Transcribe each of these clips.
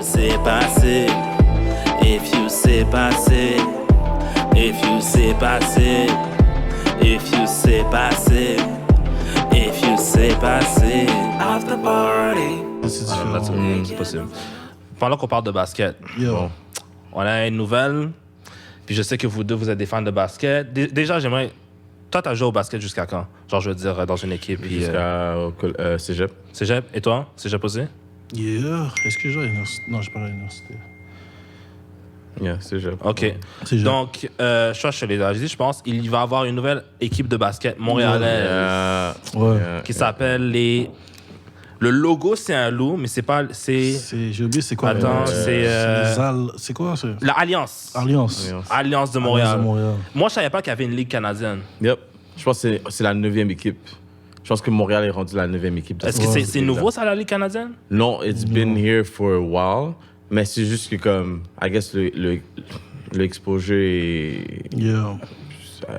you say passer, if you say passer, if you say passer, if you say passer, if you say passer, after party. C'est différent. C'est possible. Pendant qu'on parle de basket, Yo. on a une nouvelle. Puis je sais que vous deux, vous êtes des fans de basket. Déjà, j'aimerais... Toi, t'as joué au basket jusqu'à quand? Genre, je veux dire, dans une équipe. Puis, Jusqu'à Cégep. Cégep. Et toi? Cégep aussi? Yeah. Est-ce que j'ai à l'université? Non, j'ai pas à l'université. Yeah, Cégep. OK. Cégep. Donc, je te l'ai dit, je pense, il va y avoir une nouvelle équipe de basket montréalaise Ouais. qui s'appelle les... Le logo, c'est un loup, mais c'est pas... J'ai oublié, c'est quoi? Attends, c'est... C'est quoi? C'est... La Alliance. Alliance. Alliance de Montréal. Alliance de Montréal. Moi, je savais pas qu'il y avait une ligue canadienne. Yep. Je pense que c'est la 9e équipe. Je pense que Montréal est rendu la 9e équipe. Est-ce que c'est nouveau, ça, la ligue canadienne? Non, it's been here for a while. Mais c'est juste que, comme, I guess, l'exposure est... Yeah.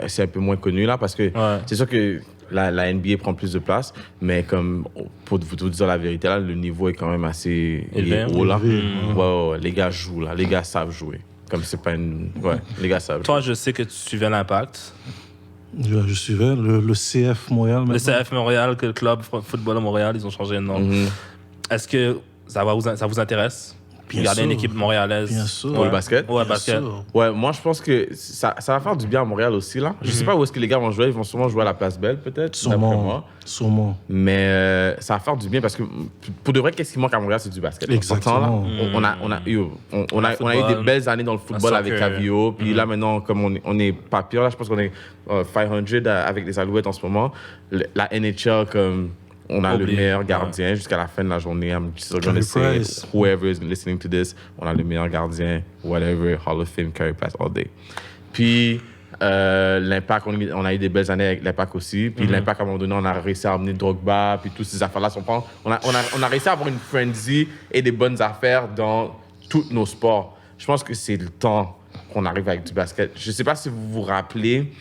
C'est un peu moins connu, là, parce que Ouais. c'est sûr que la NBA prend plus de place, mais comme, pour vous dire la vérité, là, le niveau est quand même assez Élevé, haut, là. élevé, Ouais, les gars jouent, là. Les gars savent jouer. Comme c'est pas une... Ouais, les gars savent Toi, je sais que tu suivais l'Impact. Je suivais le CF Montréal maintenant. Le CF Montréal, que le club football à Montréal, ils ont changé de nom. jouer. Est-ce que ça vous intéresse? Bien Regardez sûr. une équipe montréalaise. Bien sûr. Pour le basket? Ouais, Bien basket. sûr. Ouais, moi, je pense que ça va faire du bien à Montréal aussi, là. Je sais pas où est-ce que les gars vont jouer. Ils vont sûrement jouer à la Place Belle, peut-être, d'après moi. Sûrement. Mais ça va faire du bien parce que, pour de vrai, qu'est-ce qui manque à Montréal, c'est du basket. Exactement. On a eu des belles années dans le football avec soccer. Cavio. Puis là, maintenant, comme on est pas pire, là, je pense qu'on est 500 avec les Alouettes en ce moment. La NHL, comme... On a Oublié. le meilleur gardien jusqu'à la fin de la journée. I'm still Carey gonna say, Price. whoever is listening to this, on a le meilleur gardien, whatever, Hall of Fame, Carey Price all day. Puis, l'Impact, on a eu des belles années avec l'Impact aussi. Puis l'Impact, à un moment donné, on a réussi à amener Drogba, puis toutes ces affaires-là. On a réussi à avoir une frenzy et des bonnes affaires dans tous nos sports. Je pense que c'est le temps qu'on arrive avec du basket. Je sais pas si vous vous rappelez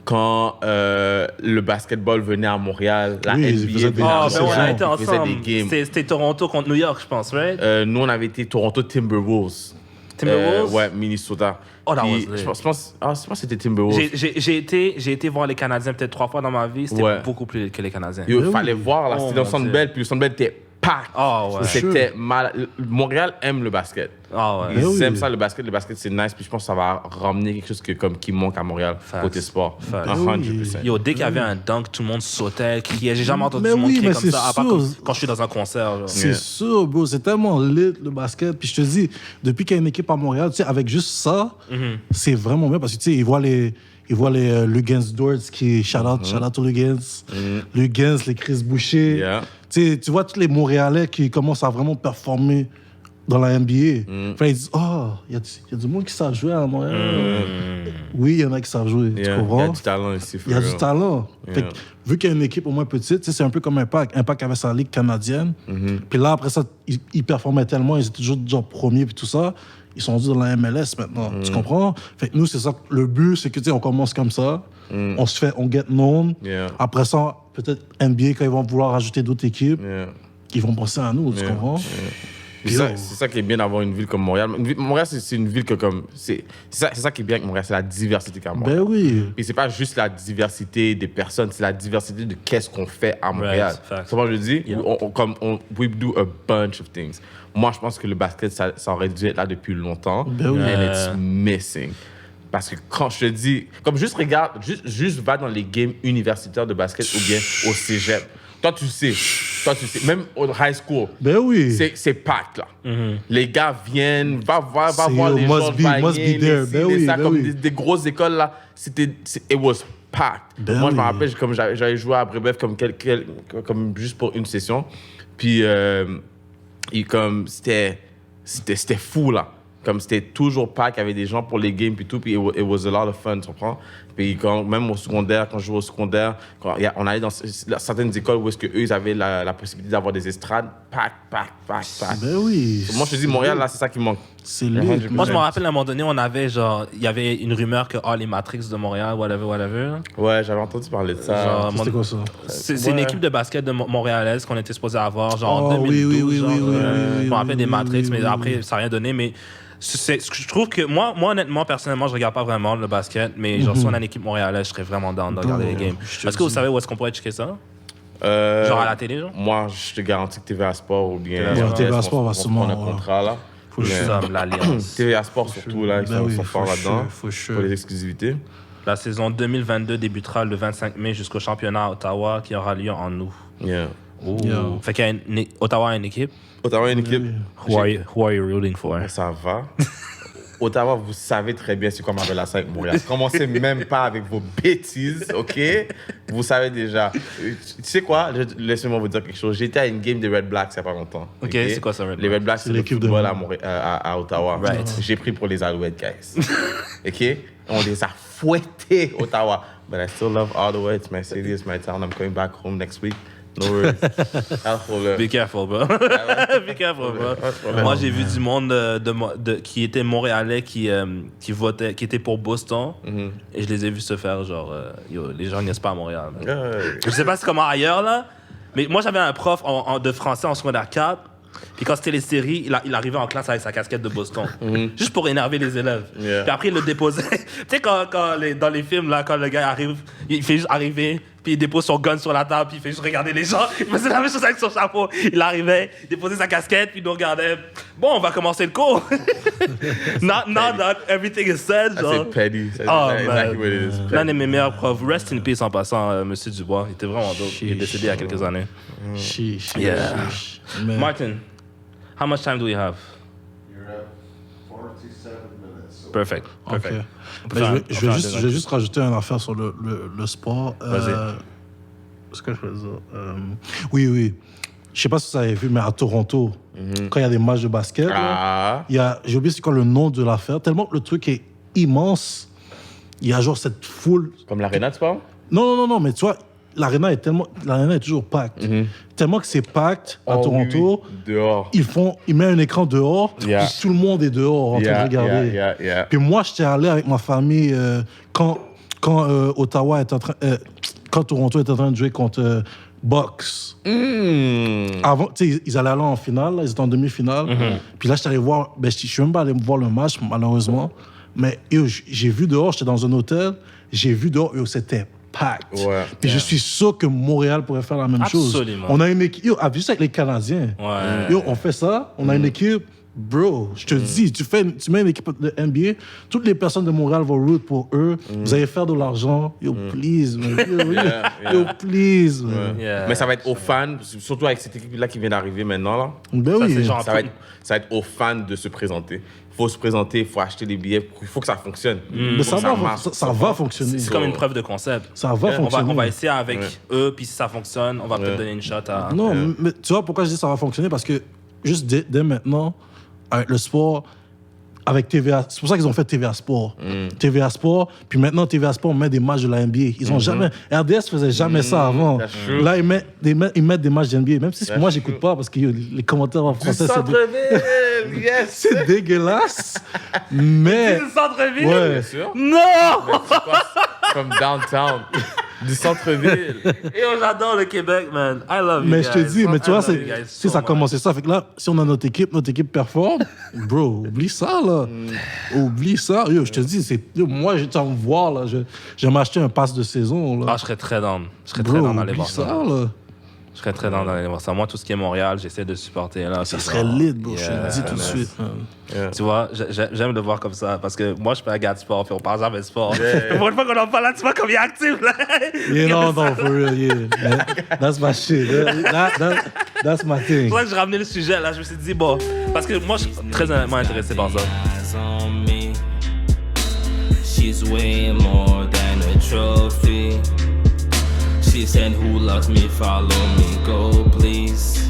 quand le basketball venait à Montréal, la Oui, NBA ils faisaient des- venait à Ah, c'est ben on Montréal, a été ils faisaient ensemble. des games. C'était Toronto contre New York, je pense, right? Nous, on avait été Toronto Timberwolves. Timberwolves? Ouais, Minnesota. Oh, that Puis, was lit. je pense que c'était Timberwolves. J'ai été voir les Canadiens peut-être 3 fois dans ma vie. C'était Ouais. beaucoup plus que les Canadiens. Il fallait voir, là, Oh, c'était dans le mon Centre Dieu. Bell, puis le Centre Bell était pack. Ah, ouais. C'était mal. Montréal aime le basket. Ah, ouais. Ils oui. aiment ça, le basket. Le basket, c'est nice. Puis je pense que ça va ramener quelque chose qui manque à Montréal, Facts. côté sport. Facts. 100%. Yo, dès qu'il y avait un dunk, tout le monde sautait, criait. J'ai jamais entendu Mais tout le monde oui, crier mais comme c'est ça, à part sûr. quand je suis dans un concert. genre. C'est sûr, bro. C'est tellement lit, le basket. Puis je te dis, depuis qu'il y a une équipe à Montréal, tu sais, avec juste ça, c'est vraiment bien parce que, tu sais, ils voient les Lugens Dwards qui... Shout out aux Lugens. Lugens, les Chris Boucher. Yeah. Tu sais, tu vois tous les Montréalais qui commencent à vraiment performer dans la NBA. Enfin, ils disent, oh, il y a du monde qui savent jouer à Montréal. Oui, il y en a qui savent jouer. Yeah. Tu Il y a comprends? du talent ici. Il y a du talent. Fait Yeah. que, vu qu'il y a une équipe au moins petite, tu sais, c'est un peu comme Impact. Impact avait sa ligue canadienne. Puis là, après ça, ils performaient tellement, ils étaient toujours genre premiers puis tout ça. Ils sont rendus dans la MLS maintenant. Tu comprends? Fait que nous, c'est ça. Le but, c'est que, tu sais, on commence comme ça. On get known. Yeah. Après ça, peut-être NBA, quand ils vont vouloir ajouter d'autres équipes, Yeah. ils vont penser à nous. Tu Yeah. comprends? Puis c'est ça qui est bien d'avoir une ville comme Montréal. Montréal, c'est une ville que comme... C'est ça qui est bien avec Montréal, c'est la diversité qu'a Montréal. Ben oui. Puis c'est pas juste la diversité des personnes, c'est la diversité de qu'est-ce qu'on fait à Montréal. facts. C'est moi je dis, Yeah. we do a bunch of things. Moi, je pense que le basket, ça aurait dû être là depuis longtemps. Ben oui. And it's missing. Parce que quand je te dis, comme juste regarde, juste va dans les games universitaires de basket ou bien au cégep. Toi, tu sais. Même au high school. Ben oui. C'est packed, là. Les gars viennent, va voir C'est les must gens be there. Ben oui, ben comme oui. des grosses écoles, là. It was packed. Ben Moi, je me oui. rappelle, comme j'avais joué à Brébeuf comme juste pour une session. Puis, comme c'était fou, là. Comme c'était toujours pack, il y avait des gens pour les games puis tout, puis it was a lot of fun, tu comprends? Puis même au secondaire, quand je jouais au secondaire, on allait dans certaines écoles où est-ce que eux ils avaient la possibilité d'avoir des estrades, pack. Ben oui. Moi, je te dis, Montréal, là, c'est ça qui manque. C'est lit. 100%. Moi, je me rappelle à un moment donné, on avait genre, il y avait une rumeur que les Matrix de Montréal, whatever. Ouais, j'avais entendu parler de ça. Genre, C'était quoi ça? C'est une équipe de basket de montréalaise qu'on était supposé avoir, genre en Oh, 2012. oui, genre, oui, je me rappelle des oui, Matrix, oui, mais oui, après, oui. ça n'a rien donné. Mais je trouve que moi, honnêtement, personnellement, je regarde pas vraiment le basket, mais genre, si on a une équipe montréalaise, je serais vraiment down de regarder les games. Est-ce que vous savez où est-ce qu'on pourrait checker ça? Genre à la télé, genre? Moi, je te garantis que TVA Sport ou bien. TVA TVA Sport va on sûrement, prendre un ouais. contrat là. Faut juste l'alliance. TVA Sport surtout là, ils Ben oui, sont forts là-dedans. for sure. Pour les exclusivités. La saison 2022 débutera le 25 mai jusqu'au championnat à Ottawa qui aura lieu en août. Yeah. Yo. Fait qu'il y a Ottawa a une équipe. Ottawa a une équipe. Who are you rooting for? Ça va. Ottawa, vous savez très bien c'est quoi ma relation avec Montréal. Commencez même pas avec vos bêtises, OK? Vous savez déjà. Tu sais quoi? Laissez-moi vous dire quelque chose. J'étais à une game des Red Blacks il y a pas longtemps. OK, c'est quoi ça, Red Les Red Blacks, c'est l'équipe de l'équipe de Montréal. à Ottawa. Right. J'ai pris pour les Alouettes, guys. OK? On les a fouettés, Ottawa. But I still love Ottawa. It's my city, it's my town. I'm coming back home next week. No worries. Be careful, bro. Be careful, bro. Moi, j'ai vu du monde qui était montréalais qui votait, qui était pour Boston. Et je les ai vus se faire genre, yo, les gens niaisent pas à Montréal. Man. Je sais pas c'est comment ailleurs, là. Mais moi, j'avais un prof de français en secondaire 4. Puis quand c'était les séries, il arrivait en classe avec sa casquette de Boston. Juste pour énerver les élèves. Yeah. Puis après, il le déposait. Tu sais, dans les films, là, quand le gars arrive, il fait juste arriver, puis il dépose son gun sur la table, puis il fait juste regarder les gens. Il faisait la même chose avec son chapeau. Il arrivait, il déposait sa casquette, puis il nous regardait. Bon, on va commencer le cours. not everything is said. C'est Genre. petty. C'est Oh, exactly man. what it is. L'un de mes meilleurs profs. Rest in peace en passant, Monsieur Dubois. Il était vraiment dope. Il est décédé il y a quelques années. Chiche. Yeah. Chiche. Mais- Martin, how much time do we have? You're at 47 minutes. So Perfect. Ok. Perfect. Mais je vais juste rajouter une affaire sur le sport. Vas-y. Ce que je veux dire. Oui. Je sais pas si vous avez vu, mais à Toronto, quand il y a des matchs de basket, là, j'ai oublié c'est quoi le nom de l'affaire, tellement que le truc est immense. Il y a genre cette foule. Comme l'Arena, tu parles? Non, mais tu vois, l'aréna est toujours packed. Tellement que c'est packed à Toronto. Oui. Dehors. Ils mettent un écran dehors, Yeah. puis tout le monde est dehors en train de regarder. Yeah. Puis moi, j'étais allé avec ma famille quand Ottawa est en train, quand Toronto est en train de jouer contre Bucks. Avant, tu sais, ils allaient aller en finale, là, ils étaient en demi-finale. Puis là, j'étais allé voir, je suis même pas allé voir le match malheureusement, mais j'ai vu dehors, j'étais dans un hôtel, j'ai vu dehors, c'était packed. Ouais. Puis je suis sûr que Montréal pourrait faire la même chose. Absolument. On a une équipe, juste avec les Canadiens. Ouais. On fait ça, on a une équipe. Bro, je te dis, tu mets une équipe de NBA, toutes les personnes de Montréal vont root pour eux, vous allez faire de l'argent. Yo, please, man. Yo, please, man. Yeah. Mais ça va être aux fans, surtout avec cette équipe-là qui vient d'arriver maintenant. Là. Ben Ça, oui. c'est genre- Ça va être aux fans de se présenter. Il faut se présenter, il faut acheter des billets, il faut que ça fonctionne. Mais ça va, marche. ça va fonctionner. C'est comme une preuve de concept. Ça va fonctionner. On va essayer avec eux, puis si ça fonctionne, on va peut-être donner une shot à... Non, mais tu vois pourquoi je dis ça va fonctionner? Parce que juste dès maintenant, avec le sport, avec TVA, c'est pour ça qu'ils ont fait TVA Sport. TVA Sport, puis maintenant TVA Sport met des matchs de la NBA. Ils ont jamais... RDS faisait jamais ça avant. that's true. Là, ils mettent des matchs de NBA, même si moi, j'écoute pas parce que les commentaires en Du français, centre-ville, yes! c'est dégueulasse. Mais... Du centre-ville? Ouais. Bien sûr. Non! From downtown, du centre-ville. Et j'adore le Québec, man. I love you Mais guys. je te dis, mais tu vois, I love you guys si so ça a much. commencé ça. Fait que là, si on a notre équipe performe, bro, oublie ça, là. Oublie ça. Yo, je te dis, moi, j'étais en voir, là. Je vais m'acheter un pass de saison, là. Ah, je serais très down. Je serais Bro, très down d'aller oublie voir ça, ça. là. Je serais très down d'aller voir ça. Moi, tout ce qui est Montréal, j'essaie de supporter. Là, Ça puis serait genre, lit, bro, je te yeah, le dis tout de man. suite, man. Tu vois, j'aime le voir comme ça parce que moi, je suis pas un gars de sport, puis on parle jamais de sport. Pour une fois qu'on en parle là, tu vois comme il est actif, là. Yeah, non, for real, yeah. That's my shit. That's my thing. C'est pour ça que je ramenais le sujet, là. Je me suis dit, bon, parce que moi, je suis très honnêtement intéressé par ça. Eyes on me. She's way more than a trophy. She said, who loves me, follow me, go please.